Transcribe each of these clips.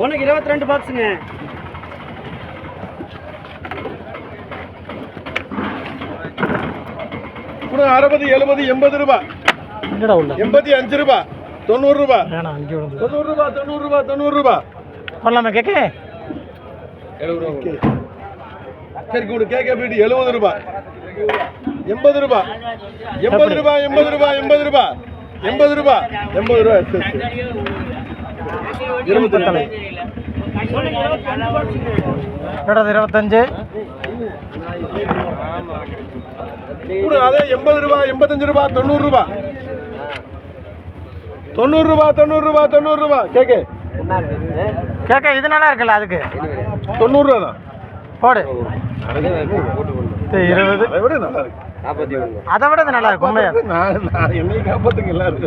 உனக்கு 22 பாக்ஸுங்க. கூட 60 70 80 ரூபாய். என்னடா உள்ள 85 ரூபாய் 90 ரூபாய். வேணாம் அங்கே வந்து 90 ரூபாய் 90 ரூபாய் 90 ரூபாய். பண்ணலாமா கேக்க 70 ரூபாய். சரி கூட கேக்க போயிட்டு 70 ரூபாய் 80 ரூபாய் 80 ரூபாய் 80 ரூபாய் 80 ரூபாய் 80 ரூபாய் 80 ரூபாய். சரி 25 கூட அதே 80 ரூபாய் 85 ரூபாய் 90 ரூபாய் 90 ரூபாய் 90 ரூபாய் 90 ரூபாய். கேக்க இது நல்லா இருக்குல்ல அதுக்கு 90 ரூபாய் தான் போடு. 20 அதை விட நல்லா இருக்கு. அதை விட இது நல்லா இருக்கும் என்னை காப்பாத்துங்க எல்லாரும்.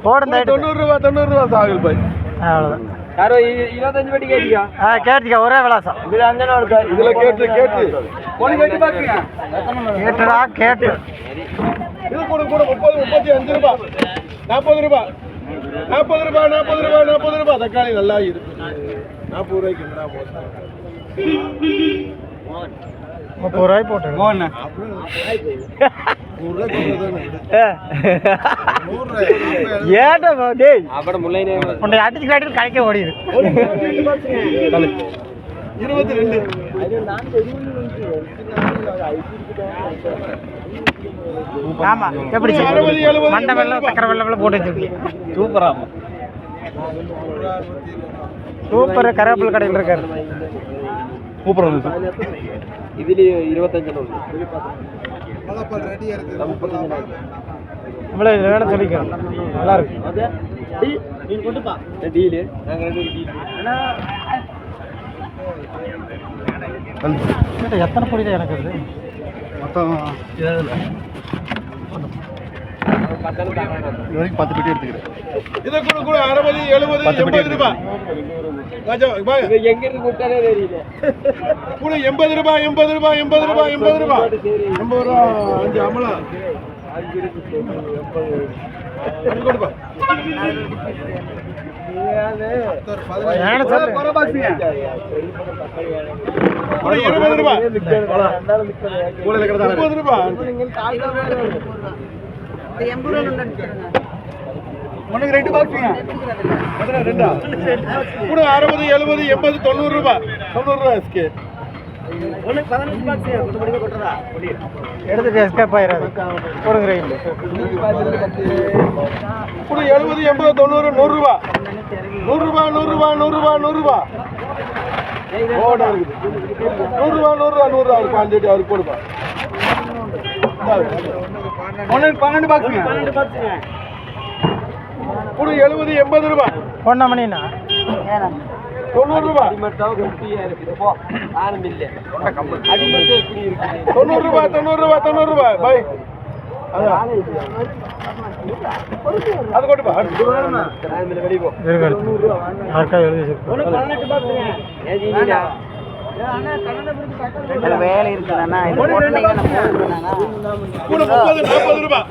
போடு 90 ரூபாய் 90 ரூபாய் சாகுல் பாய். அவ்வளோதான். 25 வட்டி கேட்டியா? கேட்டுக்க ஒரே விலாசம் இதுல அஞ்சனா இருக்கு. இதுல கேட்டு ஒன்னு கேட்டு பாக்குங்க. கேட்டுடா கேட்டு. இது கூட 30 35 ரூபாய் 40 ரூபாய் 40 ரூபாய் 40 ரூபாய் 40 ரூபாய். தக்காளி நல்லா இருக்கு. 40 ரூபாய்க்கு என்னடா போடுற? 30 ரூபாய் போட்டு போண்ணே. 100 ரூபாய் கொடுறதானே. ஏடா டேய் அப்பட முல்லைனே உன்னை அடிச்சு காட்டி கடைக்க ஓடிது. 22 ஆமா எப்படி 60 70 மண்டை வெள்ளம் சக்கரை வெள்ளம் போட்டு வச்சிருக்கீங்க. சூப்பரா சூப்பர். கருவேப்பிலை கடையில் இருக்காரு. சூப்பரா இருந்துச்சு. இதுல 25 உள்ள நம்மளே இதில் வேணும் சொல்லிக்கிறோம். நல்லா இருக்கு. டீலு நாங்க ரெண்டு டீல் எத்தனை பொடி தான் எனக்கு வருது மொத்தம் இது வரைக்கும் 10 பெட்டி எடுத்துக்கிறேன். இதை கூட 60 70 80 ரூபாய். எங்க இருந்து கூட்டாலே தெரியல. கூட 80 ரூபாய் 80 ரூபாய் 80 ரூபாய் 80 ரூபாய் 80 ரூபாய். 5 அமலா கொடுப்பா. கூட 20 ரூபாய் 30 ரூபாய். உனக்கு ரெண்டு பாக்ஸுங்க. ரெண்டா கூட 60 70 80 90 ரூபாய் 90 ரூபாய். எஸ்கே உனக்கு 15 பாக்ஸுங்க. கொண்டு கொட்டறா எடுத்துட்டு எஸ்கேப் ஆயிராது. போடுங்க ரயில். கூட 70 80 90 100 ரூபாய் 100 ரூபாய் 100 ரூபாய் 100 ரூபாய் 100 ரூபாய். ஓட இருக்குது 100 ரூபாய் 100 ரூபாய் 100 ரூபாய். 5 அடி அவருக்கு போடுப்பா. உனக்கு 12 பாக்ஸுங்க. 12 பாக்ஸுங்க. கூட 70 80 ரூபாய். பொண்ண மணினா 90 ரூபாய். அடிமட்டாவ குட்டியா இருக்குது. போ ஆரம் இல்ல. அடிமட்ட எப்படி இருக்கு? 90 ரூபாய் 90 ரூபாய் 90 ரூபாய். பை அது கொட்டுப்பா. ஆரம்பில வெளிய போ. யாருக்கா எழுதி வச்சிருக்கோம். உனக்கு 18 பாக்ஸுங்க. ஏஜினியா வேலை இருக்குதானா? இது போட்டுட்டீங்கன்னா கூட 30 40 ரூபாய்.